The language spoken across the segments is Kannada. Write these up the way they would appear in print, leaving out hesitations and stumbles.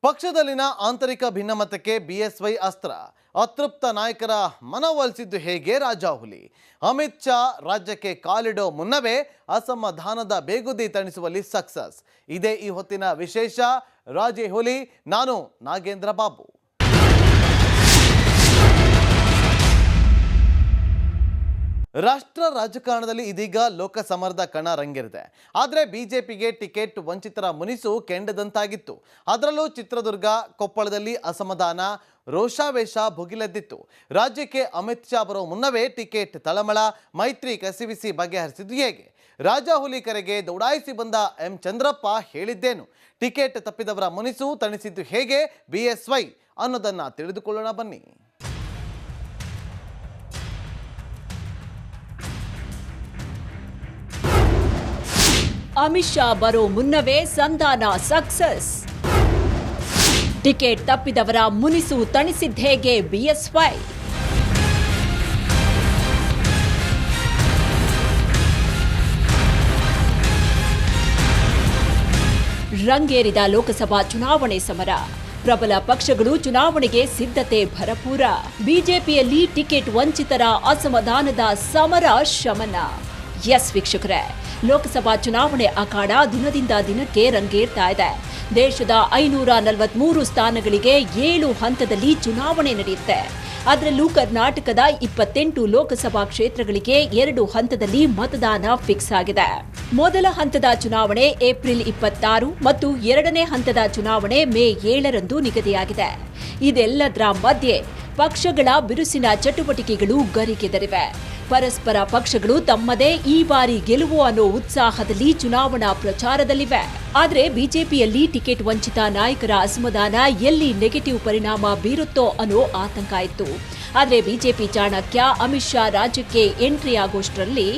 ಪಕ್ಷದಲ್ಲಿನ ಆಂತರಿಕ ಭಿನ್ನಮತಕ್ಕೆ ಬಿಎಸ್ವೈ ಅಸ್ತ್ರ. ಅತೃಪ್ತ ನಾಯಕರ ಮನವೊಲಿಸಿದ್ದು ಹೇಗೆ ರಾಜಾಹುಲಿ. ಅಮಿತ್ ಶಾ ರಾಜ್ಯಕ್ಕೆ ಕಾಲಿಡೋ ಮುನ್ನವೇ ಅಸಮಾಧಾನದ ಬೇಗುದಿ ತಣಿಸುವಲ್ಲಿ ಸಕ್ಸಸ್. ಇದೇ ಈ ಹೊತ್ತಿನ ವಿಶೇಷ. ರಾಜಾಹುಲಿ ನಾನು ನಾಗೇಂದ್ರ ಬಾಬು. ರಾಷ್ಟ್ರ ರಾಜಕಾರಣದಲ್ಲಿ ಇದೀಗ ಲೋಕಸಮರದ ಕಣ ರಂಗೇರಿದೆ. ಆದರೆ ಬಿಜೆಪಿಗೆ ಟಿಕೆಟ್ ವಂಚಿತರ ಮುನಿಸು ಕೆಂಡದಂತಾಗಿತ್ತು. ಅದರಲ್ಲೂ ಚಿತ್ರದುರ್ಗ, ಕೊಪ್ಪಳದಲ್ಲಿ ಅಸಮಾಧಾನ, ರೋಷಾವೇಶ ಭುಗಿಲೆದ್ದಿತ್ತು. ರಾಜ್ಯಕ್ಕೆ ಅಮಿತ್ ಶಾ ಬರೋ ಮುನ್ನವೇ ಟಿಕೆಟ್ ತಳಮಳ, ಮೈತ್ರಿ ಕಸಿವಿಸಿ ಬಗೆಹರಿಸಿದ್ದು ಹೇಗೆ? ರಾಜಾಹುಲಿ ಕರೆಗೆ ದೌಡಾಯಿಸಿ ಬಂದ ಎಂ ಚಂದ್ರಪ್ಪ ಹೇಳಿದ್ದೇನು? ಟಿಕೆಟ್ ತಪ್ಪಿದವರ ಮುನಿಸು ತಣಿಸಿದ್ದು ಹೇಗೆ ಬಿಎಸ್ವೈ ಅನ್ನೋದನ್ನ ತಿಳಿದುಕೊಳ್ಳೋಣ ಬನ್ನಿ. ಅಮಿತ್ ಶಾ ಬರೋ ಮುನ್ನವೇ ಸಂಧಾನ ಸಕ್ಸಸ್. ಟಿಕೆಟ್ ತಪ್ಪಿದವರ ಮುನಿಸು ತಣಿಸಿದ್ದೇಗೆ ಬಿಎಸ್ವೈ. ರಂಗೇರಿದ ಲೋಕಸಭಾ ಚುನಾವಣೆ ಸಮರ. ಪ್ರಬಲ ಪಕ್ಷಗಳು ಚುನಾವಣೆಗೆ ಸಿದ್ಧತೆ ಭರಪೂರ. ಬಿಜೆಪಿಯಲ್ಲಿ ಟಿಕೆಟ್ ವಂಚಿತರ ಅಸಮಾಧಾನದ ಸಮರ ಶಮನ. ಎಸ್ ವೀಕ್ಷಕರೇ, ಲೋಕಸಭಾ ಚುನಾವಣೆ ಅಖಾಡ ದಿನದಿಂದ ದಿನಕ್ಕೆ ರಂಗೇರ್ತಾ ಇದೆ. ದೇಶದ 543 ಸ್ಥಾನಗಳಿಗೆ 7 ಹಂತದಲ್ಲಿ ಚುನಾವಣೆ ನಡೆಯುತ್ತೆ. ಅದರಲ್ಲೂ ಕರ್ನಾಟಕದ 28 ಲೋಕಸಭಾ ಕ್ಷೇತ್ರಗಳಿಗೆ 2 ಹಂತದಲ್ಲಿ ಮತದಾನ ಫಿಕ್ಸ್ ಆಗಿದೆ. ಮೊದಲ ಹಂತದ ಚುನಾವಣೆ ಏಪ್ರಿಲ್ 26 ಮತ್ತು ಎರಡನೇ ಹಂತದ ಚುನಾವಣೆ ಮೇ 7ರಂದು ನಿಗದಿಯಾಗಿದೆ. ಇದೆಲ್ಲದರ ಮಧ್ಯೆ ಪಕ್ಷಗಳ ಬಿರುಸಿನ ಚಟುವಟಿಕೆಗಳು ಗರಿಗೆದರಿವೆ. ಪರಸ್ಪರ ಪಕ್ಷಗಳು ತಮ್ಮದೇ ಈ ಬಾರಿ ಗೆಲುವು ಅನ್ನೋ ಉತ್ಸಾಹದಲ್ಲಿ ಚುನಾವಣಾ ಪ್ರಚಾರದಲ್ಲಿವೆ. ಆದರೆ ಬಿಜೆಪಿಯಲ್ಲಿ ಟಿಕೆಟ್ ವಂಚಿತ ನಾಯಕರ ಅಸಮಾಧಾನ ಎಲ್ಲಿ ನೆಗೆಟಿವ್ ಪರಿಣಾಮ ಬೀರುತ್ತೋ ಅನ್ನೋ ಆತಂಕ ಇತ್ತು. ಆದರೆ ಬಿಜೆಪಿ ಚಾಣಕ್ಯ ಅಮಿತ್ ಶಾ ರಾಜ್ಯಕ್ಕೆ ಎಂಟ್ರಿ ಆಗೋಷ್ಟರಲ್ಲಿ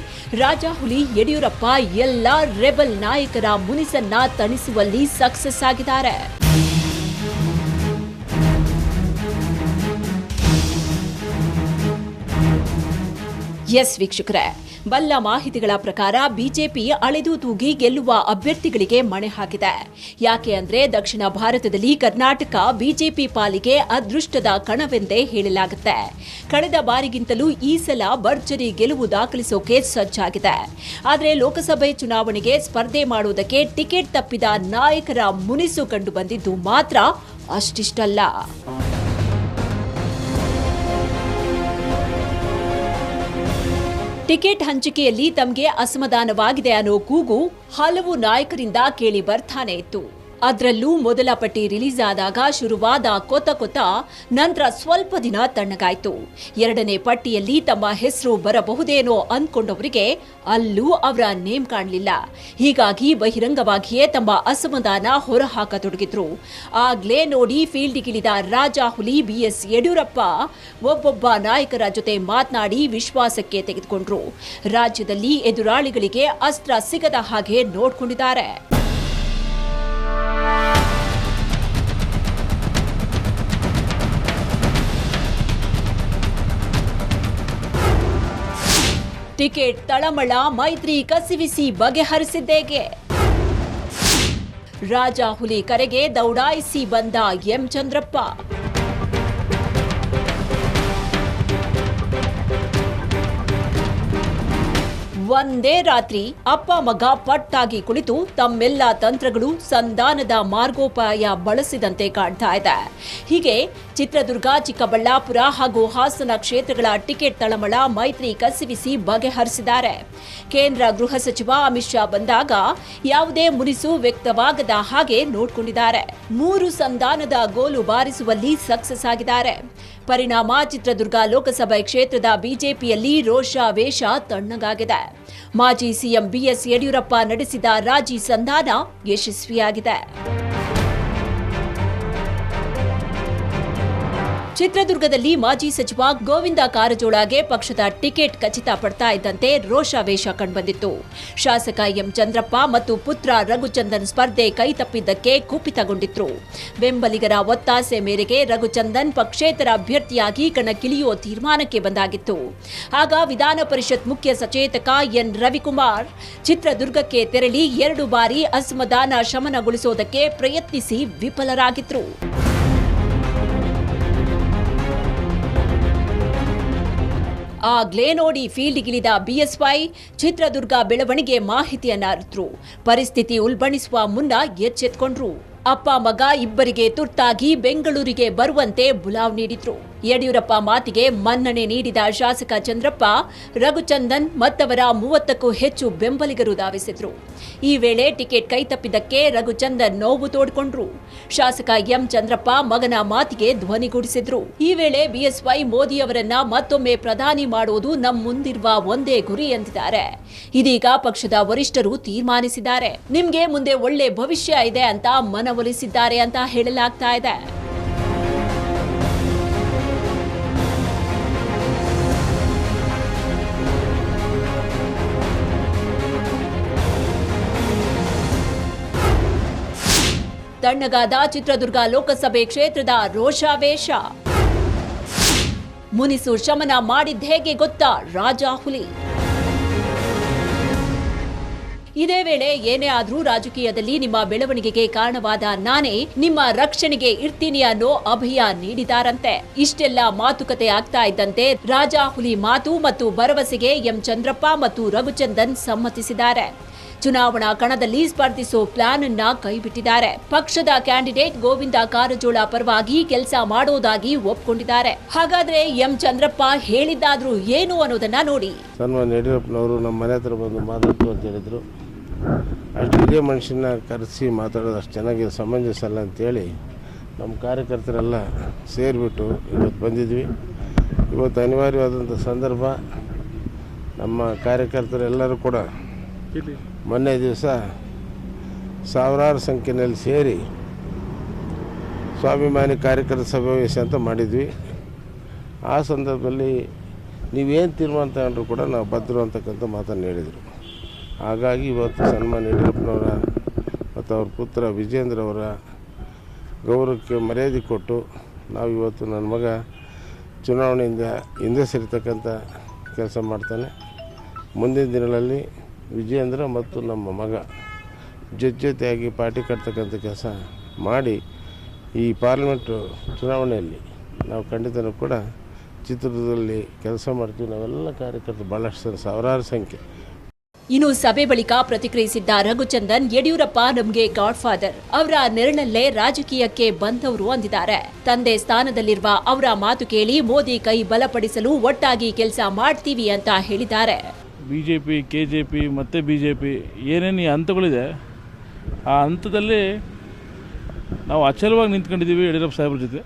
ರಾಜಾಹುಲಿ ಯಡಿಯೂರಪ್ಪ ಎಲ್ಲ ರೆಬಲ್ ನಾಯಕರ ಮುನಿಸನ್ನ ತಣಿಸುವಲ್ಲಿ ಸಕ್ಸಸ್ ಆಗಿದ್ದಾರೆ. ಎಸ್ ವೀಕ್ಷಕರೇ, ಬಲ್ಲ ಮಾಹಿತಿಗಳ ಪ್ರಕಾರ ಬಿಜೆಪಿ ಅಳೆದು ತೂಗಿ ಗೆಲ್ಲುವ ಅಭ್ಯರ್ಥಿಗಳಿಗೆ ಮಣೆ ಹಾಕಿದೆ. ಯಾಕೆ ಅಂದ್ರೆ ದಕ್ಷಿಣ ಭಾರತದಲ್ಲಿ ಕರ್ನಾಟಕ ಬಿಜೆಪಿ ಪಾಲಿಗೆ ಅದೃಷ್ಟದ ಕಣವೆಂದೇ ಹೇಳಲಾಗುತ್ತೆ. ಕಳೆದ ಬಾರಿಗಿಂತಲೂ ಈ ಸಲ ಭರ್ಜರಿ ಗೆಲುವು ದಾಖಲಿಸೋಕೆ ಸಜ್ಜಾಗಿದೆ. ಆದರೆ ಲೋಕಸಭೆ ಚುನಾವಣೆಗೆ ಸ್ಪರ್ಧೆ ಮಾಡುವುದಕ್ಕೆ ಟಿಕೆಟ್ ತಪ್ಪಿದ ನಾಯಕರ ಮುನಿಸು ಕಂಡು ಬಂದಿದ್ದು ಮಾತ್ರ ಅಷ್ಟಿಷ್ಟಲ್ಲ. ಟಿಕೆಟ್ ಹಂಚಿಕೆಯಲ್ಲಿ ತಮಗೆ ಅಸಮಾಧಾನವಾಗಿದೆ ಅನ್ನೋ ಕೂಗು ಹಲವು ನಾಯಕರಿಂದ ಕೇಳಿ ಬರ್ತಾನೆ ಇತ್ತು. ಅದರಲ್ಲೂ ಮೊದಲ ಪಟ್ಟಿ ರಿಲೀಸ್ ಆದಾಗ ಶುರುವಾದ ಕೊತ ನಂತರ ಸ್ವಲ್ಪ ದಿನ ತಣ್ಣಗಾಯ್ತು. ಎರಡನೇ ಪಟ್ಟಿಯಲ್ಲಿ ತಮ್ಮ ಹೆಸರು ಬರಬಹುದೇನೋ ಅಂದ್ಕೊಂಡವರಿಗೆ ಅಲ್ಲೂ ಅವರ ನೇಮ್ ಕಾಣಲಿಲ್ಲ. ಹೀಗಾಗಿ ಬಹಿರಂಗವಾಗಿಯೇ ತಮ್ಮ ಅಸಮಾಧಾನ ಹೊರಹಾಕತೊಡಗಿದ್ರು. ಆಗ್ಲೇ ನೋಡಿ ಫೀಲ್ಡಿಗಿಳಿದ ರಾಜಾಹುಲಿ ಬಿಎಸ್ ಯಡಿಯೂರಪ್ಪ ಒಬ್ಬೊಬ್ಬ ನಾಯಕರ ಜೊತೆ ಮಾತನಾಡಿ ವಿಶ್ವಾಸಕ್ಕೆ ತೆಗೆದುಕೊಂಡ್ರು. ರಾಜ್ಯದಲ್ಲಿ ಎದುರಾಳಿಗಳಿಗೆ ಅಸ್ತ್ರ ಸಿಗದ ಹಾಗೆ ನೋಡ್ಕೊಂಡಿದ್ದಾರೆ. ಟಿಕೆಟ್ ತಳಮಳ, ಮೈತ್ರಿ ಕಸಿವಿಸಿ ಬಗೆಹರಿಸಿದ್ದೇಗೆ? ರಾಜಾಹುಲಿ ಕರೆಗೆ ದೌಡಾಯಿಸಿ ಬಂದ ಎಂ ಚಂದ್ರಪ್ಪ. ಒಂದೇ ರಾತ್ರಿ ಅಪ್ಪ ಮಗ ಪಟ್ಟಾಗಿ ಕುಳಿತು ತಮ್ಮೆಲ್ಲ ತಂತ್ರಗಳು ಸಂಧಾನದ ಮಾರ್ಗೋಪಾಯ ಬಳಸಿದಂತೆ ಕಾಣ್ತಾ ಇದೆ. ಹೀಗೆ ಚಿತ್ರದುರ್ಗ, ಚಿಕ್ಕಬಳ್ಳಾಪುರ ಹಾಗೂ ಹಾಸನ ಕ್ಷೇತ್ರಗಳ ಟಿಕೆಟ್ ತಳಮಳ, ಮೈತ್ರಿ ಕಸಿವಿಸಿ ಬಗೆಹರಿಸಿದ್ದಾರೆ. ಕೇಂದ್ರ ಗೃಹ ಸಚಿವ ಅಮಿತ್ ಶಾ ಬಂದಾಗ ಯಾವುದೇ ಮುನಿಸು ವ್ಯಕ್ತವಾಗದ ಹಾಗೆ ನೋಡಿಕೊಂಡಿದ್ದಾರೆ. 3 ಸಂಧಾನದ ಗೋಲು ಬಾರಿಸುವಲ್ಲಿ ಸಕ್ಸಸ್ ಆಗಿದ್ದಾರೆ. ಪರಿಣಾಮ ಚಿತ್ರದುರ್ಗ ಲೋಕಸಭೆ ಕ್ಷೇತ್ರದ ಬಿಜೆಪಿಯಲ್ಲಿ ರೋಷಾವೇಶ ತಣ್ಣಗಾಗಿದೆ. ಮಾಜಿ ಸಿಎಂ ಬಿಎಸ್ ಯಡಿಯೂರಪ್ಪ ನಡೆಸಿದ ರಾಜಿ ಸಂಧಾನ ಯಶಸ್ವಿಯಾಗಿದೆ. ಚಿತ್ರದುರ್ಗದಲ್ಲಿ ಮಾಜಿ ಸಚಿವ ಗೋವಿಂದ ಕಾರಜೋಳಗೆ ಪಕ್ಷದ ಟಿಕೆಟ್ ಖಚಿತ ಪಡ್ತಾ ಇದ್ದಂತೆ ರೋಷಾವೇಶ ಕಂಡುಬಂದಿತ್ತು. ಶಾಸಕ ಎಂ ಚಂದ್ರಪ್ಪ ಮತ್ತು ಪುತ್ರ ರಘುಚಂದನ್ ಸ್ಪರ್ಧೆ ಕೈತಪ್ಪಿದ್ದಕ್ಕೆ ಕುಪಿತಗೊಂಡಿದ್ರು. ಬೆಂಬಲಿಗರ ಒತ್ತಾಸೆ ಮೇರೆಗೆ ರಘುಚಂದನ್ ಪಕ್ಷೇತರ ಅಭ್ಯರ್ಥಿಯಾಗಿ ಕಣಕ್ಕಿಳಿಯುವ ತೀರ್ಮಾನಕ್ಕೆ ಬಂದಾಗಿತ್ತು. ಆಗ ವಿಧಾನ ಪರಿಷತ್ ಮುಖ್ಯ ಸಚೇತಕ ಎನ್ ರವಿಕುಮಾರ್ ಚಿತ್ರದುರ್ಗಕ್ಕೆ ತೆರಳಿ 2 ಬಾರಿ ಅಸಮಾಧಾನ ಶಮನಗೊಳಿಸುವುದಕ್ಕೆ ಪ್ರಯತ್ನಿಸಿ ವಿಫಲರಾಗಿದ್ರು. ಆಗ್ಲೇ ನೋಡಿ ಫೀಲ್ಡ್ಗಿಳಿದ ಬಿಎಸ್ವೈ ಚಿತ್ರದುರ್ಗ ಬೆಳವಣಿಗೆ ಮಾಹಿತಿಯನ್ನ ಅರಿತರು. ಪರಿಸ್ಥಿತಿ ಉಲ್ಬಣಿಸುವ ಮುನ್ನ ಎಚ್ಚೆತ್ಕೊಂಡ್ರು. ಅಪ್ಪ ಮಗ ಇಬ್ಬರಿಗೆ ತುರ್ತಾಗಿ ಬೆಂಗಳೂರಿಗೆ ಬರುವಂತೆ ಬುಲಾವ್ ನೀಡಿದ್ರು. ಯಡಿಯೂರಪ್ಪ ಮಾತಿಗೆ ಮನ್ನಣೆ ನೀಡಿದ ಶಾಸಕ ಚಂದ್ರಪ್ಪ, ರಘುಚಂದನ್ ಮತ್ತವರ 30ಕ್ಕೂ ಹೆಚ್ಚು ಬೆಂಬಲಿಗರು ಧಾವಿಸಿದ್ರು. ಈ ವೇಳೆ ಟಿಕೆಟ್ ಕೈತಪ್ಪಿದ್ದಕ್ಕೆ ರಘುಚಂದನ್ ನೋವು ತೋಡ್ಕೊಂಡ್ರು. ಶಾಸಕ ಎಂ ಚಂದ್ರಪ್ಪ ಮಗನ ಮಾತಿಗೆ ಧ್ವನಿಗೂಡಿಸಿದ್ರು. ಈ ವೇಳೆ ಬಿಎಸ್ವೈ ಮೋದಿ ಅವರನ್ನ ಮತ್ತೊಮ್ಮೆ ಪ್ರಧಾನಿ ಮಾಡುವುದು ನಮ್ಮ ಮುಂದಿರುವ ಒಂದೇ ಗುರಿ ಎಂದಿದ್ದಾರೆ. ಇದೀಗ ಪಕ್ಷದ ವರಿಷ್ಠರು ತೀರ್ಮಾನಿಸಿದ್ದಾರೆ. ನಿಮ್ಗೆ ಮುಂದೆ ಒಳ್ಳೆ ಭವಿಷ್ಯ ಇದೆ ಅಂತ ಮನವೊಲಿಸಿದ್ದಾರೆ ಅಂತ ಹೇಳಲಾಗ್ತಾ ಇದೆ. ತಣ್ಣಗಾದ ಚಿತ್ರದುರ್ಗ ಲೋಕಸಭೆ ಕ್ಷೇತ್ರದ ರೋಷಾವೇಶ. ಮುನಿಸು ಶಮನ ಮಾಡಿದ್ದ ಹೇಗೆ ಗೊತ್ತಾ ರಾಜಾ ಹುಲಿ. ಇದೇ ವೇಳೆ ಏನೇ ಆದ್ರೂ ರಾಜಕೀಯದಲ್ಲಿ ನಿಮ್ಮ ಬೆಳವಣಿಗೆಗೆ ಕಾರಣವಾದ ನಾನೇ ನಿಮ್ಮ ರಕ್ಷಣೆಗೆ ಇರ್ತೀನಿ ಅನ್ನೋ ಅಭಯ ನೀಡಿದಾರಂತೆ. ಇಷ್ಟೆಲ್ಲ ಮಾತುಕತೆ ಆಗ್ತಾ ಇದ್ದಂತೆ ರಾಜಾ ಹುಲಿ ಮಾತು ಮತ್ತು ಭರವಸೆಗೆ ಎಂ ಚಂದ್ರಪ್ಪ ಮತ್ತು ರಘುಚಂದನ್ ಸಮ್ಮತಿಸಿದ್ದಾರೆ. ಚುನಾವಣಾ ಕಣದಲ್ಲಿ ಸ್ಪರ್ಧಿಸೋ ಪ್ಲಾನ್ ಅನ್ನ ಕೈಬಿಟ್ಟಿದ್ದಾರೆ. ಪಕ್ಷದ ಕ್ಯಾಂಡಿಡೇಟ್ ಗೋವಿಂದ ಕಾರಜೋಳ ಪರವಾಗಿ ಕೆಲಸ ಮಾಡೋದಾಗಿ ಒಪ್ಕೊಂಡಿದ್ದಾರೆ. ಹಾಗಾದ್ರೆ ಎಂ ಚಂದ್ರಪ್ಪ ಹೇಳಿದ್ದಾದ್ರೂ ಏನು ಅನ್ನೋದನ್ನ ನೋಡಿ. ಸನ್ಮಾನ್ಯ ಯಡಿಯೂರಪ್ಪನವರು ನಮ್ಮ ಮನೆ ಹತ್ರ ಬಂದು ಮಾತಾಡ್ತು ಅಂತ ಹೇಳಿದ್ರು. ಅಷ್ಟು ಇದೇ ಮನುಷ್ಯನ ಕರೆಸಿ ಮಾತಾಡೋದು ಅಷ್ಟು ಚೆನ್ನಾಗಿ ಸಮಂಜಸ ಅಲ್ಲ ಅಂತೇಳಿ ನಮ್ಮ ಕಾರ್ಯಕರ್ತರೆಲ್ಲ ಸೇರಿಬಿಟ್ಟು ಇವತ್ತು ಬಂದಿದ್ವಿ. ಇವತ್ತು ಅನಿವಾರ್ಯವಾದಂಥ ಸಂದರ್ಭ. ನಮ್ಮ ಕಾರ್ಯಕರ್ತರೆಲ್ಲರೂ ಕೂಡ ಮೊನ್ನೆ ದಿವಸ ಸಾವಿರಾರು ಸಂಖ್ಯೆಯಲ್ಲಿ ಸೇರಿ ಸ್ವಾಭಿಮಾನಿ ಕಾರ್ಯಕರ್ತ ಸಮಾವೇಶ ಅಂತ ಮಾಡಿದ್ವಿ. ಆ ಸಂದರ್ಭದಲ್ಲಿ ನೀವೇನು ತೀರ್ಮಾನ ತಗೊಂಡ್ರು ಕೂಡ ನಾವು ಬದ್ಧರು ಅಂತಕ್ಕಂಥ ಮಾತನ್ನು ಹೇಳಿದರು. ಹಾಗಾಗಿ ಇವತ್ತು ಸನ್ಮಾನ್ಯ ಯಡಿಯೂರಪ್ಪನವರ ಮತ್ತು ಅವ್ರ ಪುತ್ರ ವಿಜೇಂದ್ರ ಅವರ ಗೌರವಕ್ಕೆ ಮರ್ಯಾದೆ ಕೊಟ್ಟು ನಾವು ಇವತ್ತು ನನ್ನ ಮಗ ಚುನಾವಣೆಯಿಂದ ಹಿಂದೆ ಸರಿತಕ್ಕಂಥ ಕೆಲಸ ಮಾಡ್ತಾನೆ. ಮುಂದಿನ ದಿನಗಳಲ್ಲಿ ವಿಜೇಂದ್ರ ಮತ್ತು ನಮ್ಮ ಮಗ ಜೊತೆಯಾಗಿ ಪಾರ್ಟಿ ಕಟ್ತಕ್ಕಂಥ ಕೆಲಸ ಮಾಡಿ ಈ ಪಾರ್ಲಿಮೆಂಟು ಚುನಾವಣೆಯಲ್ಲಿ ನಾವು ಖಂಡಿತನೂ ಕೂಡ ಚಿತ್ರದುರ್ಗದಲ್ಲಿ ಕೆಲಸ ಮಾಡ್ತೀವಿ. ನಾವೆಲ್ಲ ಕಾರ್ಯಕರ್ತರು ಭಾಳಷ್ಟು ಸಾವಿರಾರು ಸಂಖ್ಯೆ. ಇನ್ನು ಸಭೆ ಬಳಿಕ ಪ್ರತಿಕ್ರಿಯಿಸಿದ್ದ ರಘುಚಂದನ್, ಯಡಿಯೂರಪ್ಪ ನಮಗೆ ಗಾಡ್ ಫಾದರ್, ಅವರ ನೆರಳಲ್ಲೇ ರಾಜಕೀಯಕ್ಕೆ ಬಂದವರು ಅಂದಿದ್ದಾರೆ. ತಂದೆ ಸ್ಥಾನದಲ್ಲಿರುವ ಅವರ ಮಾತು ಕೇಳಿ ಮೋದಿ ಕೈ ಬಲಪಡಿಸಲು ಒಟ್ಟಾಗಿ ಕೆಲಸ ಮಾಡ್ತೀವಿ ಅಂತ ಹೇಳಿದ್ದಾರೆ. ಬಿಜೆಪಿ, ಕೆಜೆಪಿ ಮತ್ತು ಬಿಜೆಪಿ ಏನೇನು ಹಂತಗಳಿದೆ, ಆ ಹಂತದಲ್ಲಿ ನಾವು ಅಚಲವಾಗಿ ನಿಂತ್ಕೊಂಡಿದ್ದೀವಿ ಯಡಿಯೂರಪ್ಪ ಸಾಹೇಬ್ರ ಜೊತೆ.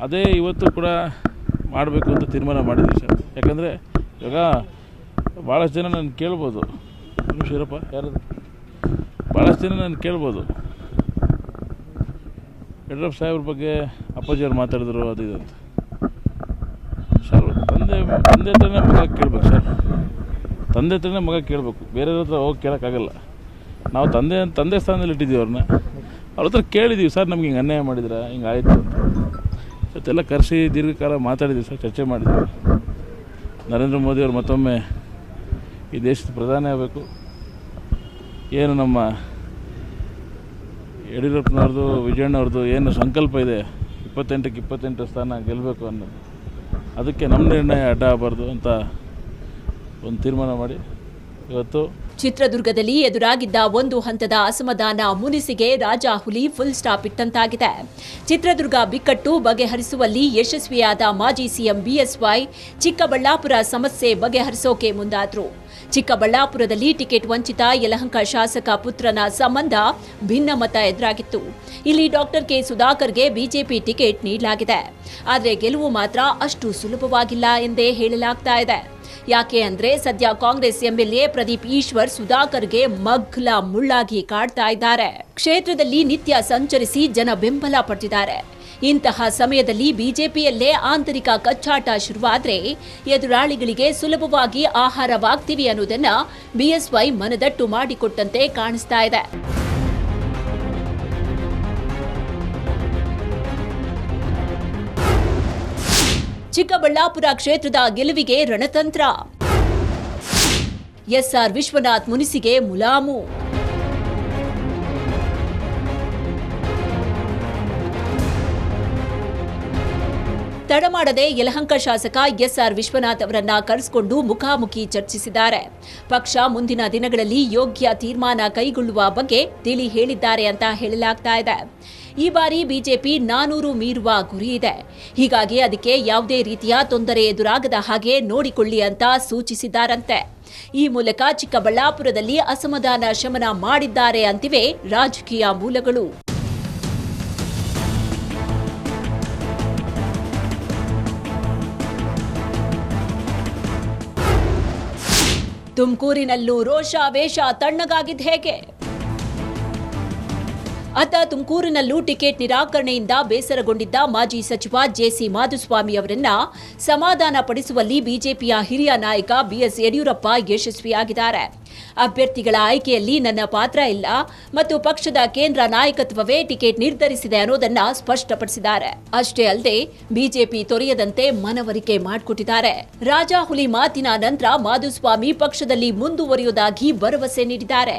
ಅದೇ ಇವತ್ತು ಕೂಡ ಮಾಡಬೇಕು ಅಂತ ತೀರ್ಮಾನ ಮಾಡಿದ್ವಿ ಸರ್. ಯಾಕಂದರೆ ಇವಾಗ ಭಾಳಷ್ಟು ಜನ ನಾನು ಕೇಳ್ಬೋದು, ಶಿವರಪ್ಪ ಯಾರದು, ಭಾಳಷ್ಟು ಜನ ನಾನು ಕೇಳ್ಬೋದು ಯಡಿಯೂರಪ್ಪ ಸಾಹೇಬ್ರ ಬಗ್ಗೆ ಅಪ್ಪಾಜಿಯವ್ರು ಮಾತಾಡಿದ್ರು ಅದು ಇದು ಅಂತ. ಸರ್ ತಂದೆ ಹತ್ರನೇ ಮಗ ಕೇಳಬೇಕು ಸರ್, ತಂದೆ ಹತ್ರನೇ ಮಗ ಕೇಳಬೇಕು, ಬೇರೆಯವ್ರ ಹತ್ರ ಹೋಗಿ ಕೇಳೋಕ್ಕಾಗಲ್ಲ. ನಾವು ತಂದೆ ಸ್ಥಾನದಲ್ಲಿ ಇಟ್ಟಿದ್ದೀವಿ ಅವ್ರನ್ನ. ಅವ್ರ ಹತ್ರ ಕೇಳಿದ್ದೀವಿ, ಸರ್ ನಮ್ಗೆ ಹಿಂಗೆ ಅನ್ಯಾಯ ಮಾಡಿದ್ರೆ ಹಿಂಗೆ ಆಯಿತು ಅಂತ. ಇವತ್ತೆಲ್ಲ ಕರೆಸಿ ದೀರ್ಘಕಾಲ ಮಾತಾಡಿದ್ದೀವಿ ಸರ್, ಚರ್ಚೆ ಮಾಡಿದ್ದೀವಿ. ನರೇಂದ್ರ ಮೋದಿಯವರು ಮತ್ತೊಮ್ಮೆ ಈ ದೇಶದ ಪ್ರಧಾನಿ ಆಗಬೇಕು. ಏನು ನಮ್ಮ ಯಡಿಯೂರಪ್ಪನವ್ರದ್ದು, ವಿಜಯಣ್ಣವ್ರದ್ದು ಏನು ಸಂಕಲ್ಪ ಇದೆ, 28ಕ್ಕೆ 28 ಸ್ಥಾನ ಗೆಲ್ಲಬೇಕು ಅನ್ನೋದು, ಅದಕ್ಕೆ ನಮ್ಮ ನಿರ್ಣಯ ಅಡ್ಡ ಆಗಬಾರ್ದು ಅಂತ ಒಂದು ತೀರ್ಮಾನ ಮಾಡಿ ಇವತ್ತು ಚಿತ್ರದುರ್ಗದಲ್ಲಿ ಎದುರಾಗಿದ್ದ ಒಂದು ಹಂತದ ಅಸಮಾಧಾನ ಮುನಿಸಿಗೆ ರಾಜಾ ಹುಲಿ ಫುಲ್ ಸ್ಟಾಪ್ ಇಟ್ಟಂತಾಗಿದೆ. ಚಿತ್ರದುರ್ಗ ಬಿಕ್ಕಟ್ಟು ಬಗೆಹರಿಸುವಲ್ಲಿ ಯಶಸ್ವಿಯಾದ ಮಾಜಿ ಸಿಎಂ ಬಿಎಸ್ವೈ ಚಿಕ್ಕಬಳ್ಳಾಪುರ ಸಮಸ್ಯೆ ಬಗೆಹರಿಸೋಕೆ ಮುಂದಾದ್ರು. ಚಿಕ್ಕಬಳ್ಳಾಪುರದಲ್ಲಿ ಟಿಕೆಟ್ ವಂಚಿತ ಯಲಹಂಕ ಶಾಸಕ ಪುತ್ರನ ಸಂಬಂಧ ಭಿನ್ನಮತ ಎದುರಾಗಿತ್ತು. ಇಲ್ಲಿ ಡಾಕ್ಟರ್ ಕೆ ಸುಧಾಕರ್ಗೆ ಬಿಜೆಪಿ ಟಿಕೆಟ್ ನೀಡಲಾಗಿದೆ. ಆದರೆ ಗೆಲುವು ಮಾತ್ರ ಅಷ್ಟು ಸುಲಭವಾಗಿಲ್ಲ ಎಂದೇ ಹೇಳಲಾಗ್ತಾ ಇದೆ. ಯಾಕೆ ಅಂದ್ರೆ ಸದ್ಯ ಕಾಂಗ್ರೆಸ್ ಎಂಎಲ್ಎ ಪ್ರದೀಪ್ ಈಶ್ವರ್ ಸುಧಾಕರ್ಗೆ ಮಗ್ಲ ಮುಳ್ಳಾಗಿ ಕಾಡ್ತಾ ಇದ್ದಾರೆ. ಕ್ಷೇತ್ರದಲ್ಲಿ ನಿತ್ಯ ಸಂಚರಿಸಿ ಜನ ಬೆಂಬಲ ಪಡೆದಿದ್ದಾರೆ. ಇಂತಹ ಸಮಯದಲ್ಲಿ ಬಿಜೆಪಿಯಲ್ಲೇ ಆಂತರಿಕ ಕಚ್ಚಾಟ ಶುರುವಾದ್ರೆ ಎದುರಾಳಿಗಳಿಗೆ ಸುಲಭವಾಗಿ ಆಹಾರವಾಗ್ತೀವಿ ಅನ್ನೋದನ್ನ ಬಿಎಸ್ವೈ ಮನದಟ್ಟು ಮಾಡಿಕೊಟ್ಟಂತೆ ಕಾಣಿಸ್ತಾ ಇದೆ. ಚಿಕ್ಕಬಳ್ಳಾಪುರ ಕ್ಷೇತ್ರದ ಗೆಲುವಿಗೆ ರಣತಂತ್ರ. ಎಸ್ಆರ್ ವಿಶ್ವನಾಥ್ ಮುನಿಸಿಗೆ ಮುಲಾಮು. ತಡಮಾಡದೆ ಯಲಹಂಕ ಶಾಸಕ ಎಸ್ಆರ್ ವಿಶ್ವನಾಥ್ ಅವರನ್ನ ಕರೆಸಿಕೊಂಡು ಮುಖಾಮುಖಿ ಚರ್ಚಿಸಿದ್ದಾರೆ. ಪಕ್ಷ ಮುಂದಿನ ದಿನಗಳಲ್ಲಿ ಯೋಗ್ಯ ತೀರ್ಮಾನ ಕೈಗೊಳ್ಳುವ ಬಗ್ಗೆ ತಿಳಿ ಹೇಳಿದ್ದಾರೆ ಅಂತ ಹೇಳಲಾಗ್ತಾ ಇದೆ. ಈ ಬಾರಿ ಬಿಜೆಪಿ 400 ಮೀರುವ ಗುರಿ ಇದೆ. ಹೀಗಾಗಿ ಅದಕ್ಕೆ ಯಾವುದೇ ರೀತಿಯ ತೊಂದರೆ ಎದುರಾಗದ ಹಾಗೆ ನೋಡಿಕೊಳ್ಳಿ ಅಂತ ಸೂಚಿಸಿದ್ದಾರಂತೆ. ಈ ಮೂಲಕ ಚಿಕ್ಕಬಳ್ಳಾಪುರದಲ್ಲಿ ಅಸಮಾಧಾನ ಶಮನ ಮಾಡಿದ್ದಾರೆ ಅಂತಿವೆ ರಾಜಕೀಯ ಮೂಲಗಳು. ತುಮಕೂರಿನಲ್ಲೂ ರೋಷಾವೇಶ ತಣ್ಣಗಾಗಿದ್ದು ಹೇಗೆ? ಅತ್ತ ತುಮಕೂರಿನಲ್ಲೂ ಟಿಕೆಟ್ ನಿರಾಕರಣೆಯಿಂದ ಬೇಸರಗೊಂಡಿದ್ದ ಮಾಜಿ ಸಚಿವ ಜೆಸಿ ಮಾಧುಸ್ವಾಮಿ ಅವರನ್ನ ಸಮಾಧಾನ ಪಡಿಸುವಲ್ಲಿ ಬಿಜೆಪಿಯ ಹಿರಿಯ ನಾಯಕ ಬಿಎಸ್ ಯಡಿಯೂರಪ್ಪ ಯಶಸ್ವಿಯಾಗಿದ್ದಾರೆ. ಅಭ್ಯರ್ಥಿಗಳ ಆಯ್ಕೆಯಲ್ಲಿ ನನ್ನ ಪಾತ್ರ ಇಲ್ಲ ಮತ್ತು ಪಕ್ಷದ ಕೇಂದ್ರ ನಾಯಕತ್ವವೇ ಟಿಕೆಟ್ ನಿರ್ಧರಿಸಿದೆ ಅನ್ನೋದನ್ನ ಸ್ಪಷ್ಟಪಡಿಸಿದ್ದಾರೆ. ಅಷ್ಟೇ ಅಲ್ಲದೆ ಬಿಜೆಪಿ ತೊರೆಯದಂತೆ ಮನವರಿಕೆ ಮಾಡಿಕೊಟ್ಟಿದ್ದಾರೆ. ರಾಜಾಹುಲಿ ಮಾತಿನ ನಂತರ ಮಾಧುಸ್ವಾಮಿ ಪಕ್ಷದಲ್ಲಿ ಮುಂದುವರಿಯುವುದಾಗಿ ಭರವಸೆ ನೀಡಿದ್ದಾರೆ.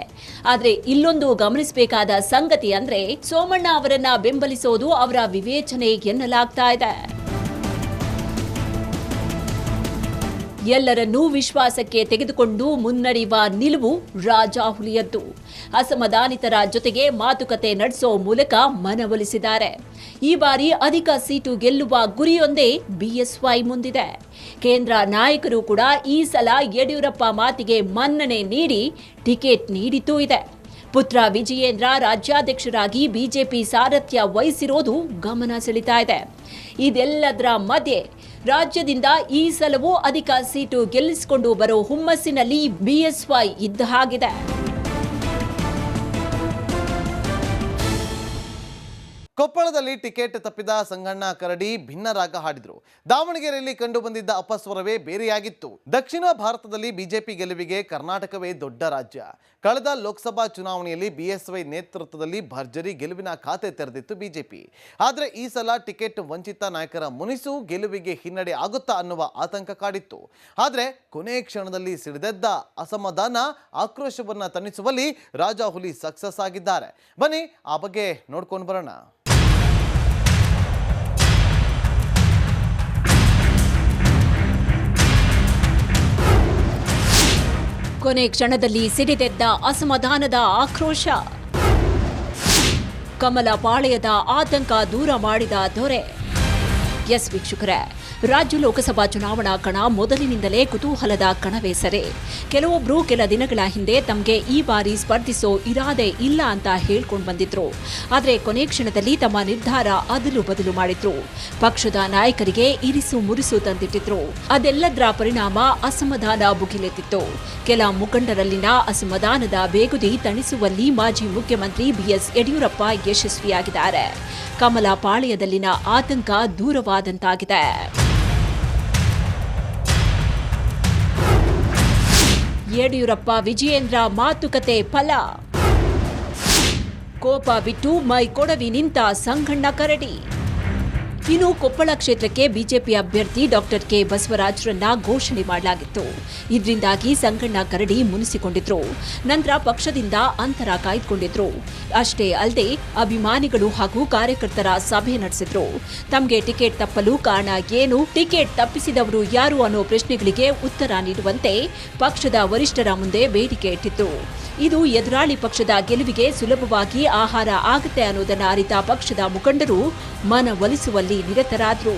ಆದರೆ ಇಲ್ಲೊಂದು ಗಮನಿಸಬೇಕಾದ ಸಂಗತಿ ಅಂದ್ರೆ ಸೋಮಣ್ಣ ಅವರನ್ನ ಬೆಂಬಲಿಸೋದು ಅವರ ವಿವೇಚನೆ ಎನ್ನಲಾಗ್ತಾ ಇದೆ. ಎಲ್ಲರನ್ನೂ ವಿಶ್ವಾಸಕ್ಕೆ ತೆಗೆದುಕೊಂಡು ಮುನ್ನಡೆಯುವ ನಿಲುವು ರಾಜಾಹುಲಿಯದ್ದು. ಅಸಮಾಧಾನಿತರ ಜೊತೆಗೆ ಮಾತುಕತೆ ನಡೆಸೋ ಮೂಲಕ ಮನವೊಲಿಸಿದ್ದಾರೆ. ಈ ಬಾರಿ ಅಧಿಕ ಸೀಟು ಗೆಲ್ಲುವ ಗುರಿಯೊಂದೇ ಬಿಎಸ್ವೈ ಮುಂದಿದೆ. ಕೇಂದ್ರ ನಾಯಕರು ಕೂಡ ಈ ಸಲ ಯಡಿಯೂರಪ್ಪ ಮಾತಿಗೆ ಮನ್ನಣೆ ನೀಡಿ ಟಿಕೆಟ್ ನೀಡಿದ್ದೂ ಇದೆ. ಪುತ್ರ ವಿಜಯೇಂದ್ರ ರಾಜ್ಯಾಧ್ಯಕ್ಷರಾಗಿ ಬಿಜೆಪಿ ಸಾರಥ್ಯ ವಹಿಸಿರೋದು ಗಮನ ಸೆಳೀತಾ ಇದೆ. ಇದೆಲ್ಲದರ ಮಧ್ಯೆ ರಾಜ್ಯದಿಂದ ಈ ಸಲವೂ ಅಧಿಕ ಸೀಟು ಗೆಲ್ಲಿಸಿಕೊಂಡು ಬರೋ ಹುಮ್ಮಸ್ಸಿನಲ್ಲಿ ಬಿಎಸ್ವೈ ಇದ್ದ ಹಾಗಿದೆ. ಕೊಪ್ಪಳದಲ್ಲಿ ಟಿಕೆಟ್ ತಪ್ಪಿದ ಸಂಗಣ್ಣ ಕರಡಿ ಭಿನ್ನರಾಗ ಹಾಡಿದ್ರು. ದಾವಣಗೆರೆಯಲ್ಲಿ ಕಂಡು ಬಂದಿದ್ದ ಅಪಸ್ವರವೇ ಬೇರೆಯಾಗಿತ್ತು. ದಕ್ಷಿಣ ಭಾರತದಲ್ಲಿ ಬಿಜೆಪಿ ಗೆಲುವಿಗೆ ಕರ್ನಾಟಕವೇ ದೊಡ್ಡ ರಾಜ್ಯ. ಕಳೆದ ಲೋಕಸಭಾ ಚುನಾವಣೆಯಲ್ಲಿ ಬಿಎಸ್ವೈ ನೇತೃತ್ವದಲ್ಲಿ ಭರ್ಜರಿ ಗೆಲುವಿನ ಖಾತೆ ತೆರೆದಿತ್ತು ಬಿಜೆಪಿ. ಆದರೆ ಈ ಸಲ ಟಿಕೆಟ್ ವಂಚಿತ ನಾಯಕರ ಮುನಿಸು ಗೆಲುವಿಗೆ ಹಿನ್ನಡೆ ಆಗುತ್ತಾ ಅನ್ನುವ ಆತಂಕ ಕಾಡಿತ್ತು. ಆದರೆ ಕೊನೆ ಕ್ಷಣದಲ್ಲಿ ಸಿಡಿದೆದ್ದ ಅಸಮಾಧಾನ ಆಕ್ರೋಶವನ್ನ ತಣಿಸುವಲ್ಲಿ ರಾಜಾಹುಲಿ ಸಕ್ಸಸ್ ಆಗಿದ್ದಾರೆ. ಬನ್ನಿ ಆ ಬಗ್ಗೆ ನೋಡ್ಕೊಂಡು ಬರೋಣ. ಕೊನೆ ಕ್ಷಣದಲ್ಲಿ ಸಿಡಿದೆದ್ದ ಅಸಮಾಧಾನದ ಆಕ್ರೋಶ. ಕಮಲ ಪಾಳೆಯದ ಆತಂಕ ದೂರ ಮಾಡಿದ ದೊರೆ. ಎಸ್ ವೀಕ್ಷಕರೇ, ರಾಜ್ಯ ಲೋಕಸಭಾ ಚುನಾವಣಾ ಕಣ ಮೊದಲಿನಿಂದಲೇ ಕುತೂಹಲದ ಕಣವೇ ಸರಿ. ಕೆಲವೊಬ್ರು ಕೆಲ ದಿನಗಳ ಹಿಂದೆ ತಮಗೆ ಈ ಬಾರಿ ಸ್ಪರ್ಧಿಸೋ ಇರಾದೆ ಇಲ್ಲ ಅಂತ ಹೇಳ್ಕೊಂಡು ಬಂದಿದ್ರು. ಆದರೆ ಕೊನೆ ಕ್ಷಣದಲ್ಲಿ ತಮ್ಮ ನಿರ್ಧಾರ ಅದಲು ಬದಲು ಮಾಡಿದ್ರು. ಪಕ್ಷದ ನಾಯಕರಿಗೆ ಇರಿಸು ಮುರಿಸು ತಂದಿಟ್ಟಿದ್ರು. ಅದೆಲ್ಲದರ ಪರಿಣಾಮ ಅಸಮಾಧಾನ ಭುಗಿಲೆತ್ತಿತ್ತು. ಕೆಲ ಮುಖಂಡರಲ್ಲಿನ ಅಸಮಾಧಾನದ ಬೇಗುದಿ ತಣಿಸುವಲ್ಲಿ ಮಾಜಿ ಮುಖ್ಯಮಂತ್ರಿ ಬಿಎಸ್ ಯಡಿಯೂರಪ್ಪ ಯಶಸ್ವಿಯಾಗಿದ್ದಾರೆ. ಕಮಲ ಪಾಳ್ಯದಲ್ಲಿನ ಆತಂಕ ದೂರವಾದಂತಾಗಿದೆ. ಯಡಿಯೂರಪ್ಪ ವಿಜಯೇಂದ್ರ ಮಾತುಕತೆ ಫಲ. ಕೋಪ ಬಿಟ್ಟು ಮೈ ಕೊಡವಿ ನಿಂತ ಸಂಗಣ್ಣ ಕರಡಿ. ಇನ್ನು ಕೊಪ್ಪಳ ಕ್ಷೇತ್ರಕ್ಕೆ ಬಿಜೆಪಿ ಅಭ್ಯರ್ಥಿ ಡಾಕ್ಟರ್ ಕೆ ಬಸವರಾಜ್ರನ್ನ ಘೋಷಣೆ ಮಾಡಲಾಗಿತ್ತು. ಇದರಿಂದಾಗಿ ಸಂಗಣ್ಣ ಕರಡಿ ಮುನಿಸಿಕೊಂಡಿದ್ರು. ನಂತರ ಪಕ್ಷದಿಂದ ಅಂತರ ಕಾಯ್ದುಕೊಂಡಿದ್ರು. ಅಷ್ಟೇ ಅಲ್ಲದೆ ಅಭಿಮಾನಿಗಳು ಹಾಗೂ ಕಾರ್ಯಕರ್ತರ ಸಭೆ ನಡೆಸಿದ್ರು. ತಮಗೆ ಟಿಕೆಟ್ ತಪ್ಪಲು ಕಾರಣ ಏನು, ಟಿಕೆಟ್ ತಪ್ಪಿಸಿದವರು ಯಾರು ಅನ್ನೋ ಪ್ರಶ್ನೆಗಳಿಗೆ ಉತ್ತರ ನೀಡುವಂತೆ ಪಕ್ಷದ ವರಿಷ್ಠರ ಮುಂದೆ ಬೇಡಿಕೆ ಇಟ್ಟಿತ್ತು. ಇದು ಎದುರಾಳಿ ಪಕ್ಷದ ಗೆಲುವಿಗೆ ಸುಲಭವಾಗಿ ಆಹಾರ ಆಗುತ್ತೆ ಅನ್ನೋದನ್ನ ಅರಿತ ಪಕ್ಷದ ಮುಖಂಡರು ಮನವೊಲಿಸುವಲ್ಲಿ ನಿರತರಾದ್ರು.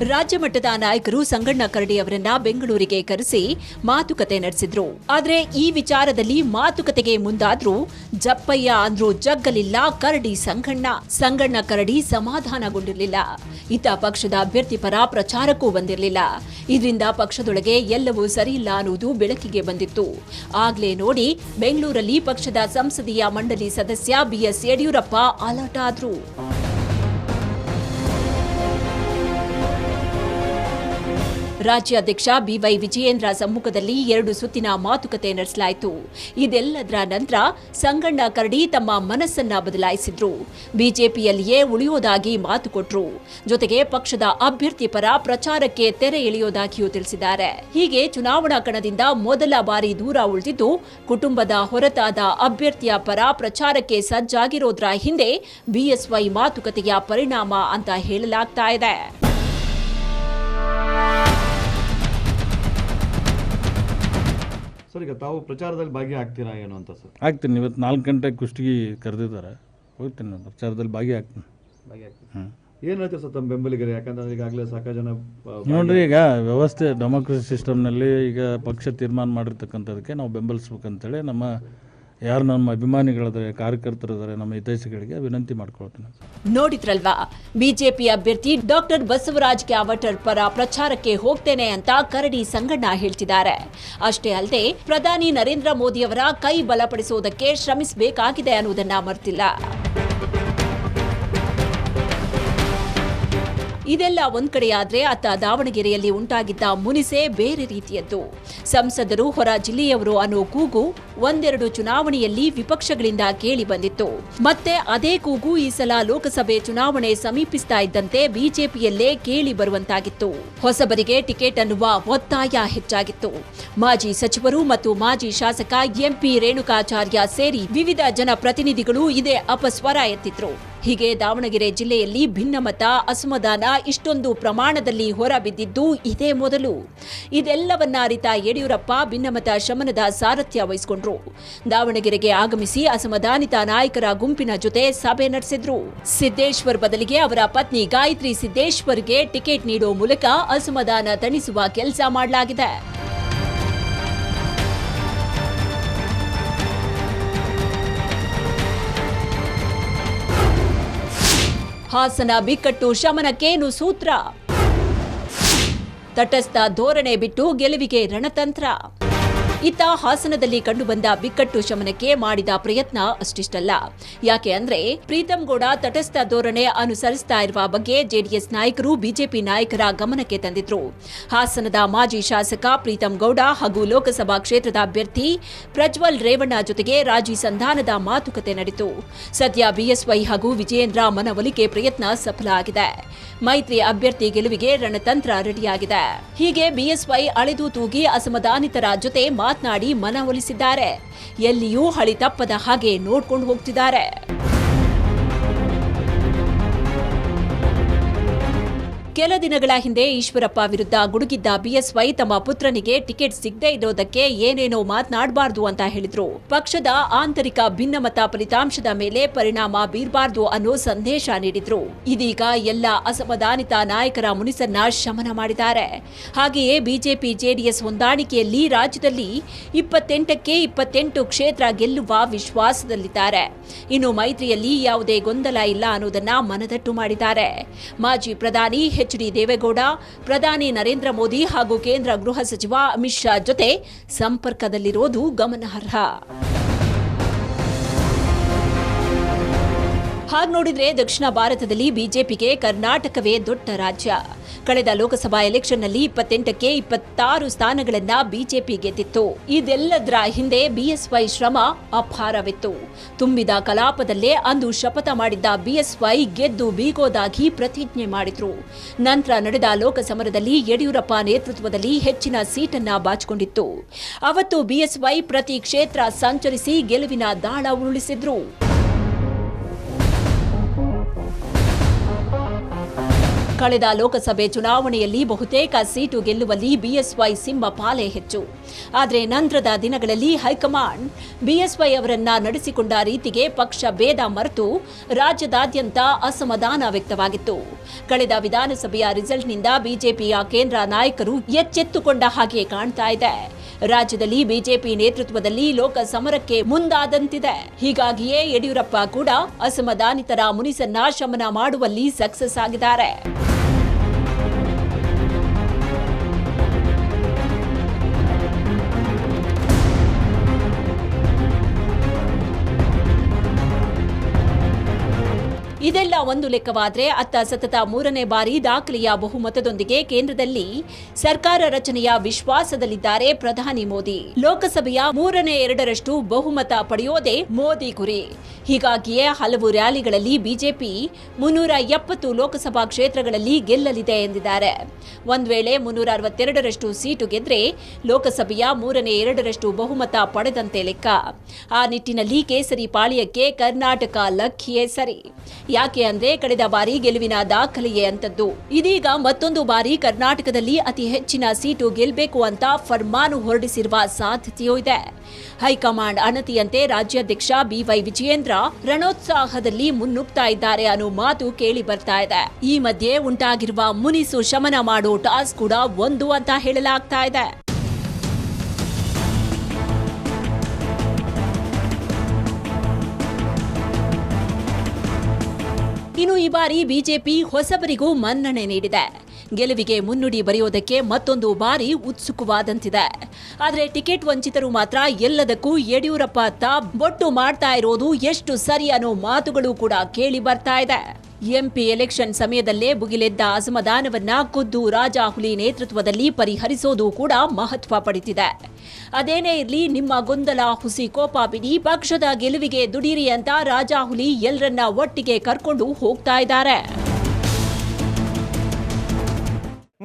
ರಾಜ್ಯ ಮಟ್ಟದ ನಾಯಕರು ಸಂಗಣ್ಣ ಕರಡಿ ಅವರನ್ನ ಬೆಂಗಳೂರಿಗೆ ಕರೆಸಿ ಮಾತುಕತೆ ನಡೆಸಿದ್ರು. ಆದ್ರೆ ಈ ವಿಚಾರದಲ್ಲಿ ಮಾತುಕತೆಗೆ ಮುಂದಾದ್ರೂ ಜಪ್ಪಯ್ಯ ಅಂದ್ರೂ ಜಗ್ಗಲಿಲ್ಲ ಕರಡಿ ಸಂಗಣ್ಣ ಕರಡಿ ಸಮಾಧಾನಗೊಂಡಿರಲಿಲ್ಲ. ಇತ್ತ ಪಕ್ಷದ ಅಭ್ಯರ್ಥಿ ಪರ ಪ್ರಚಾರಕ್ಕೂ ಬಂದಿರಲಿಲ್ಲ. ಇದರಿಂದ ಪಕ್ಷದೊಳಗೆ ಎಲ್ಲವೂ ಸರಿಯಿಲ್ಲ ಅನ್ನುವುದು ಬೆಳಕಿಗೆ ಬಂದಿತ್ತು. ಆಗ್ಲೇ ನೋಡಿ ಬೆಂಗಳೂರಲ್ಲಿ ಪಕ್ಷದ ಸಂಸದೀಯ ಮಂಡಳಿ ಸದಸ್ಯ ಬಿಎಸ್ ಯಡಿಯೂರಪ್ಪ ಅಲರ್ಟ್ ಆದ್ರು. ರಾಜ್ಯಾಧ್ಯಕ್ಷ ಬಿವೈ ವಿಜಯೇಂದ್ರ ಸಮ್ಮುಖದಲ್ಲಿ 2 ಸುತ್ತಿನ ಮಾತುಕತೆ ನಡೆಸಲಾಯಿತು. ಇದೆಲ್ಲದರ ನಂತರ ಸಂಗಣ್ಣ ಕರಡಿ ತಮ್ಮ ಮನಸ್ಸನ್ನ ಬದಲಾಯಿಸಿದ್ರು. ಬಿಜೆಪಿಯಲ್ಲಿಯೇ ಉಳಿಯೋದಾಗಿ ಮಾತು ಕೊಟ್ರು. ಜೊತೆಗೆ ಪಕ್ಷದ ಅಭ್ಯರ್ಥಿ ಪರ ಪ್ರಚಾರಕ್ಕೆ ತೆರೆ ಎಳೆಯೋದಾಗಿಯೂ ತಿಳಿಸಿದ್ದಾರೆ. ಹೀಗೆ ಚುನಾವಣಾ ಕಣದಿಂದ ಮೊದಲ ಬಾರಿ ದೂರ ಉಳಿದಿದ್ದು ಕುಟುಂಬದ ಹೊರತಾದ ಅಭ್ಯರ್ಥಿಯ ಪರ ಪ್ರಚಾರಕ್ಕೆ ಸಜ್ಜಾಗಿರೋದ್ರ ಹಿಂದೆ ಬಿಎಸ್ವೈ ಮಾತುಕತೆಯ ಪರಿಣಾಮ ಅಂತ ಹೇಳಲಾಗ್ತಾ ಇದೆ. ಸರ್, ಈಗ ತಾವು ಪ್ರಚಾರದಲ್ಲಿ ಭಾಗಿಯಾಗ್ತೀರಾ ಏನು ಅಂತ ಸರ್? ಆಗ್ತೀನಿ. ಇವತ್ತು 4 ಗಂಟೆಗೆ ಕುಷ್ಟಗಿ ಕರೆದಿದ್ದಾರೆ, ಹೋಗ್ತೀನಿ. ನಾನು ಪ್ರಚಾರದಲ್ಲಿ ಭಾಗಿಯಾಗ್ತೀನಿ. ಏನು ಹೇಳ್ತೀವಿ ಸರ್ ತಮ್ಮ ಬೆಂಬಲಿಗರು? ಯಾಕಂದ್ರೆ ಈಗಾಗಲೇ ಸಾಕಷ್ಟು ಜನ ನೋಡ್ರಿ, ಈಗ ವ್ಯವಸ್ಥೆ ಡೆಮೋಕ್ರಸಿ ಸಿಸ್ಟಮ್ನಲ್ಲಿ ಈಗ ಪಕ್ಷ ತೀರ್ಮಾನ ಮಾಡಿರ್ತಕ್ಕಂಥದಕ್ಕೆ ನಾವು ಬೆಂಬಲಿಸ್ಬೇಕಂತೇಳಿ ನಮ್ಮ ಅಭಿಮಾನಿಗಳಿದ್ದಾರೆ, ಕಾರ್ಯಕರ್ತರಿದ್ದಾರೆ, ನಮ್ಮ ಹಿತೈಷಿಗಳಿಗೆ ವಿನಂತಿ ಮಾಡ್ಕೊಳ್ತೀನಿ. ನೋಡಿದ್ರಲ್ವಾ, ಬಿಜೆಪಿ ಅಭ್ಯರ್ಥಿ ಡಾಕ್ಟರ್ ಬಸವರಾಜ್ ಕ್ಯಾವಟರ್ ಪರ ಪ್ರಚಾರಕ್ಕೆ ಹೋಗ್ತೇನೆ ಅಂತ ಕರಡಿ ಸಂಗಣ್ಣ ಹೇಳ್ತಿದ್ದಾರೆ. ಅಷ್ಟೇ ಅಲ್ಲದೆ ಪ್ರಧಾನಿ ನರೇಂದ್ರ ಮೋದಿಯವರ ಕೈ ಬಲಪಡಿಸುವುದಕ್ಕೆ ಶ್ರಮಿಸಬೇಕಾಗಿದೆ ಅನ್ನುವುದನ್ನ ಮರ್ತಿಲ್ಲ. ಇದೆಲ್ಲ ಒಂದ್ ಕಡೆಯಾದ್ರೆ ಅತ್ತ ದಾವಣಗೆರೆಯಲ್ಲಿ ಉಂಟಾಗಿದ್ದ ಮುನಿಸೆ ಬೇರೆ ರೀತಿಯದ್ದು. ಸಂಸದರು ಹೊರ ಜಿಲ್ಲೆಯವರು ಅನ್ನೋ ಕೂಗು ಒಂದೆರಡು ಚುನಾವಣೆಯಲ್ಲಿ ವಿಪಕ್ಷಗಳಿಂದ ಕೇಳಿ ಬಂದಿತ್ತು. ಮತ್ತೆ ಅದೇ ಕೂಗು ಈ ಸಲ ಲೋಕಸಭೆ ಚುನಾವಣೆ ಸಮೀಪಿಸ್ತಾ ಇದ್ದಂತೆ ಬಿಜೆಪಿಯಲ್ಲೇ ಕೇಳಿ ಬರುವಂತಾಗಿತ್ತು. ಹೊಸಬರಿಗೆ ಟಿಕೆಟ್ ಅನ್ನುವ ಒತ್ತಾಯ ಹೆಚ್ಚಾಗಿತ್ತು. ಮಾಜಿ ಸಚಿವರು ಮತ್ತು ಮಾಜಿ ಶಾಸಕ ಎಂಪಿ ರೇಣುಕಾಚಾರ್ಯ ಸೇರಿ ವಿವಿಧ ಜನಪ್ರತಿನಿಧಿಗಳು ಇದೇ ಅಪಸ್ವರ ಎತ್ತಿದ್ರು. ಹೀಗೆ ದಾವಣಗೆರೆ ಜಿಲ್ಲೆಯಲ್ಲಿ ಭಿನ್ನಮತ, ಅಸಮಾಧಾನ ಇಷ್ಟೊಂದು ಪ್ರಮಾಣದಲ್ಲಿ ಹೊರಬಿದ್ದಿದ್ದು ಇದೇ ಮೊದಲು. ಇದೆಲ್ಲವನ್ನ ಅರಿತ ಯಡಿಯೂರಪ್ಪ ಭಿನ್ನಮತ ಶಮನದ ಸಾರಥ್ಯ ವಹಿಸಿಕೊಂಡ್ರು. ದಾವಣಗೆರೆಗೆ ಆಗಮಿಸಿ ಅಸಮಾಧಾನಿತ ನಾಯಕರ ಗುಂಪಿನ ಜೊತೆ ಸಭೆ ನಡೆಸಿದ್ರು. ಸಿದ್ದೇಶ್ವರ್ ಬದಲಿಗೆ ಅವರ ಪತ್ನಿ ಗಾಯತ್ರಿ ಸಿದ್ದೇಶ್ವರ್ಗೆ ಟಿಕೆಟ್ ನೀಡೋ ಮೂಲಕ ಅಸಮಾಧಾನ ತಣಿಸುವ ಕೆಲಸ ಮಾಡಲಾಗಿದೆ. ಹಾಸನ ಬಿಕ್ಕಟ್ಟು ಶಮನಕ್ಕೇನು ಸೂತ್ರ? ತಟಸ್ಥ ಧೋರಣೆ ಬಿಟ್ಟು ಗೆಲುವಿಗೆ ರಣತಂತ್ರ. ಇತ್ತ ಹಾಸನದಲ್ಲಿ ಕಂಡುಬಂದ ಬಿಕ್ಕಟ್ಟು ಶಮನಕ್ಕೆ ಮಾಡಿದ ಪ್ರಯತ್ನ ಅಷ್ಟಿಷ್ಟಲ್ಲ. ಯಾಕೆ ಅಂದ್ರೆ ಪ್ರೀತಂ ಗೌಡ ತಟಸ್ಥ ಧೋರಣೆ ಅನುಸರಿಸ್ತಾ ಇರುವ ಬಗ್ಗೆ ಜೆಡಿಎಸ್ ನಾಯಕರು ಬಿಜೆಪಿ ನಾಯಕರ ಗಮನಕ್ಕೆ ತಂದಿದ್ರು. ಹಾಸನದ ಮಾಜಿ ಶಾಸಕ ಪ್ರೀತಂ ಗೌಡ ಹಾಗೂ ಲೋಕಸಭಾ ಕ್ಷೇತ್ರದ ಅಭ್ಯರ್ಥಿ ಪ್ರಜ್ವಲ್ ರೇವಣ್ಣ ಜೊತೆಗೆ ರಾಜಿ ಸಂಧಾನದ ಮಾತುಕತೆ ನಡೆಯಿತು. ಸದ್ಯ ಬಿಎಸ್ವೈ ಹಾಗೂ ವಿಜಯೇಂದ್ರ ಮನವೊಲಿಕೆ ಪ್ರಯತ್ನ ಸಫಲ ಆಗಿದೆ. ಮೈತ್ರಿ ಅಭ್ಯರ್ಥಿ ಗೆಲುವಿಗೆ ರಣತಂತ್ರ ರೆಡಿಯಾಗಿದೆ. ಹೀಗೆ ಬಿಎಸ್ವೈ ಅಳೆದು ತೂಗಿ ಅಸಮಾಧಾನಿತರ ಜೊತೆ ಮಾತನಾಡಿ ಮನವೊಲಿಸಿದ್ದಾರೆ. ಎಲ್ಲಿಯೂ ಹಳಿ ತಪ್ಪದ ಹಾಗೆ ನೋಡ್ಕೊಂಡು ಹೋಗ್ತಿದ್ದಾರೆ. ಕೆಲ ದಿನಗಳ ಹಿಂದೆ ಈಶ್ವರಪ್ಪ ವಿರುದ್ಧ ಗುಡುಗಿದ್ದ ಬಿಎಸ್ವೈ ತಮ್ಮ ಪುತ್ರನಿಗೆ ಟಿಕೆಟ್ ಸಿಗದೇ ಇರೋದಕ್ಕೆ ಏನೇನೋ ಮಾತನಾಡಬಾರದು ಅಂತ ಹೇಳಿದ್ರು. ಪಕ್ಷದ ಆಂತರಿಕ ಭಿನ್ನಮತ ಫಲಿತಾಂಶದ ಮೇಲೆ ಪರಿಣಾಮ ಬೀರಬಾರದು ಅನ್ನೋ ಸಂದೇಶ ನೀಡಿದ್ರು. ಇದೀಗ ಎಲ್ಲ ಅಸಮಾಧಾನಿತ ನಾಯಕರ ಮುನಿಸನ್ನ ಶಮನ ಮಾಡಿದ್ದಾರೆ. ಹಾಗೆಯೇ ಬಿಜೆಪಿ ಜೆಡಿಎಸ್ ಹೊಂದಾಣಿಕೆಯಲ್ಲಿ ರಾಜ್ಯದಲ್ಲಿ 28ಕ್ಕೆ 28 ಕ್ಷೇತ್ರ ಗೆಲ್ಲುವ ವಿಶ್ವಾಸದಲ್ಲಿದ್ದಾರೆ. ಇನ್ನು ಮೈತ್ರಿಯಲ್ಲಿ ಯಾವುದೇ ಗೊಂದಲ ಇಲ್ಲ ಅನ್ನೋದನ್ನ ಮನದಟ್ಟು ಮಾಡಿದ್ದಾರೆ. ಮಾಜಿ ಪ್ರಧಾನಿ ಎಚ್.ಡಿ. ದೇವೇಗೌಡ, ಪ್ರಧಾನಿ ನರೇಂದ್ರ ಮೋದಿ ಹಾಗೂ ಕೇಂದ್ರ ಗೃಹ ಸಚಿವ ಅಮಿತ್ ಶಾ ಜೊತೆ ಸಂಪರ್ಕದಲ್ಲಿರೋದು ಗಮನಾರ್ಹ. ಹಾಗೆ ನೋಡಿದ್ರೆ ದಕ್ಷಿಣ ಭಾರತದಲ್ಲಿ ಬಿಜೆಪಿಗೆ ಕರ್ನಾಟಕವೇ ದೊಡ್ಡ ರಾಜ್ಯ. ಕಳೆದ ಲೋಕಸಭಾ ಎಲೆಕ್ಷನ್ನಲ್ಲಿ 28ಕ್ಕೆ 26 ಸ್ಥಾನಗಳನ್ನ ಬಿಜೆಪಿ ಗೆದ್ದಿತ್ತು. ಇದೆಲ್ಲದರ ಹಿಂದೆ ಬಿಎಸ್ವೈ ಶ್ರಮ ಅಪಾರವಿತ್ತು. ತುಂಬಿದ ಕಲಾಪದಲ್ಲೇ ಅಂದು ಶಪಥ ಮಾಡಿದ್ದ ಬಿಎಸ್ವೈ ಗೆದ್ದು ಬೀಗೋದಾಗಿ ಪ್ರತಿಜ್ಞೆ ಮಾಡಿದ್ರು. ನಂತರ ನಡೆದ ಲೋಕಸಮರದಲ್ಲಿ ಯಡಿಯೂರಪ್ಪ ನೇತೃತ್ವದಲ್ಲಿ ಹೆಚ್ಚಿನ ಸೀಟನ್ನ ಬಾಚಿಕೊಂಡಿತ್ತು. ಅವತ್ತು ಬಿಎಸ್ವೈ ಪ್ರತಿ ಕ್ಷೇತ್ರ ಸಂಚರಿಸಿ ಗೆಲುವಿನ ದಾಳ ಉರುಳಿಸಿದ್ರು. ಕಳೆದ ಲೋಕಸಭೆ ಚುನಾವಣೆಯಲ್ಲಿ ಬಹುತೇಕ ಸೀಟು ಗೆಲ್ಲುವಲ್ಲಿ ಬಿಎಸ್ವೈ ಸಿಂಹ ಪಾಲೆ ಹೆಚ್ಚು. ಆದರೆ ನಂತರದ ದಿನಗಳಲ್ಲಿ ಹೈಕಮಾಂಡ್ ಬಿಎಸ್ವೈ ಅವರನ್ನ ನಡೆಸಿಕೊಂಡ ರೀತಿಗೆ ಪಕ್ಷ ಭೇದ ಮರೆತು ರಾಜ್ಯದಾದ್ಯಂತ ಅಸಮಾಧಾನ ವ್ಯಕ್ತವಾಗಿತ್ತು. ಕಳೆದ ವಿಧಾನಸಭೆಯ ರಿಸಲ್ಟ್ನಿಂದ ಬಿಜೆಪಿಯ ಕೇಂದ್ರ ನಾಯಕರು ಎಚ್ಚೆತ್ತುಕೊಂಡ ಹಾಗೆ ಕಾಣ್ತಾ ಇದೆ. ರಾಜ್ಯದಲ್ಲಿ ಬಿಜೆಪಿ ನೇತೃತ್ವದಲ್ಲಿ ಲೋಕ ಸಮರಕ್ಕೆ ಮುಂದಾದಂತಿದೆ. ಹೀಗಾಗಿಯೇ ಯಡಿಯೂರಪ್ಪ ಕೂಡ ಅಸಮಾಧಾನಿತರ ಮುನಿಸನ್ನ ಶಮನ ಮಾಡುವಲ್ಲಿ ಸಕ್ಸಸ್ ಆಗಿದ್ದಾರೆ. ಇದೆಲ್ಲ ಒಂದು ಲೆಕ್ಕವಾದ್ರೆ ಅತ್ತ ಸತತ 3ನೇ ಬಾರಿ ದಾಖಲೆಯ ಬಹುಮತದೊಂದಿಗೆ ಕೇಂದ್ರದಲ್ಲಿ ಸರ್ಕಾರ ರಚನೆಯ ವಿಶ್ವಾಸದಲ್ಲಿದ್ದಾರೆ ಪ್ರಧಾನಿ ಮೋದಿ. ಲೋಕಸಭೆಯ 2/3 ಬಹುಮತ ಪಡೆಯೋದೇ ಮೋದಿ ಗುರಿ. ಹೀಗಾಗಿಯೇ ಹಲವು ರ್ಯಾಲಿಗಳಲ್ಲಿ ಬಿಜೆಪಿ 370 ಲೋಕಸಭಾ ಕ್ಷೇತ್ರಗಳಲ್ಲಿ ಗೆಲ್ಲಲಿದೆ ಎಂದಿದ್ದಾರೆ. ಒಂದ್ ವೇಳೆ 362 ಸೀಟು ಗೆದ್ರೆ ಲೋಕಸಭೆಯ 3/2 ಬಹುಮತ ಪಡೆದಂತೆ ಲೆಕ್ಕ. ಆ ನಿಟ್ಟಿನಲ್ಲಿ ಕೇಸರಿ ಪಾಳ್ಯಕ್ಕೆ ಕರ್ನಾಟಕ ಲಕ್ಕಿಯೇ ಸರಿ. ಯಾಕೆ ಅಂದ್ರೆ ಕಳೆದ ಬಾರಿ ಗೆಲುವಿನ ದಾಖಲೆಯೇ ಅಂತದ್ದು. ಇದೀಗ ಮತ್ತೊಂದು ಬಾರಿ ಕರ್ನಾಟಕದಲ್ಲಿ ಅತಿ ಹೆಚ್ಚಿನ ಸೀಟು ಗೆಲ್ಲಬೇಕು ಅಂತ ಫರ್ಮಾನು ಹೊರಡಿಸಿರುವ ಸಾಧ್ಯತೆಯೂ ಇದೆ. ಹೈಕಮಾಂಡ್ ಅಣತಿಯಂತೆ ರಾಜ್ಯಾಧ್ಯಕ್ಷ ಬಿವೈ ವಿಜಯೇಂದ್ರ ರಣೋತ್ಸಾಹದಲ್ಲಿ ಮುನ್ನುಗ್ತಾ ಇದ್ದಾರೆ ಅನ್ನೋ ಮಾತು ಕೇಳಿ ಬರ್ತಾ ಇದೆ. ಈ ಮಧ್ಯೆ ಉಂಟಾಗಿರುವ ಮುನಿಸು ಶಮನ ಮಾಡೋ ಟಾಸ್ಕ್ ಕೂಡ ಒಂದು ಅಂತ ಹೇಳಲಾಗ್ತಾ ಇದೆ. ಇನ್ನು ಈ ಬಾರಿ ಬಿಜೆಪಿ ಹೊಸಬರಿಗೂ ಮನ್ನಣೆ ನೀಡಿದೆ. ಗೆಲುವಿಗೆ ಮುನ್ನುಡಿ ಬರೆಯೋದಕ್ಕೆ ಮತ್ತೊಂದು ಬಾರಿ ಉತ್ಸುಕವಾದಂತಿದೆ. ಆದರೆ ಟಿಕೆಟ್ ವಂಚಿತರು ಮಾತ್ರ ಎಲ್ಲದಕ್ಕೂ ಯಡಿಯೂರಪ್ಪ ಅತ್ತ ಬೊಟ್ಟು ಮಾಡ್ತಾ ಇರೋದು ಎಷ್ಟು ಸರಿ ಅನ್ನೋ ಮಾತುಗಳು ಕೂಡ ಕೇಳಿ ಬರ್ತಾ ಇದೆ. ಎಂಪಿ ಎಲೆಕ್ಷನ್ ಸಮಯದಲ್ಲೇ ಭುಗಿಲೆದ್ದ ಅಸಮಾಧಾನವನ್ನ ಖುದ್ದು ರಾಜಾಹುಲಿ ನೇತೃತ್ವದಲ್ಲಿ ಪರಿಹರಿಸೋದು ಕೂಡ ಮಹತ್ವ ಪಡೆದಿದೆ. ಅದೇನೇ ಇರ್ಲಿ, ನಿಮ್ಮ ಗೊಂದಲ ಹುಸಿ ಕೋಪ ಬಿಡಿ, ಪಕ್ಷದ ಗೆಲುವಿಗೆ ದುಡಿರಿ ಅಂತ ರಾಜಾಹುಲಿ ಎಲ್ಲರನ್ನ ಒಟ್ಟಿಗೆ ಕರ್ಕೊಂಡು ಹೋಗ್ತಾ ಇದ್ದಾರೆ.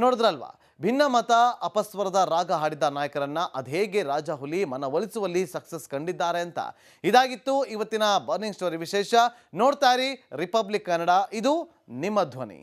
ನೋಡಿದ್ರಲ್ವಾ, ಭಿನ್ನಮತ ಅಪಸ್ವರದ ರಾಗ ಹಾಡಿದ ನಾಯಕರನ್ನ ಅದೇಗೆ ರಾಜಾಹುಲಿ ಮನವೊಲಿಸುವಲ್ಲಿ ಸಕ್ಸಸ್ ಕಂಡಿದ್ದಾರೆ ಅಂತ. ಇದಾಗಿತ್ತು ಇವತ್ತಿನ ಬರ್ನಿಂಗ್ ಸ್ಟೋರಿ ವಿಶೇಷ. ನೋಡ್ತಾ ಇರಿ ರಿಪಬ್ಲಿಕ್ ಕನ್ನಡ, ಇದು ನಿಮ್ಮ ಧ್ವನಿ.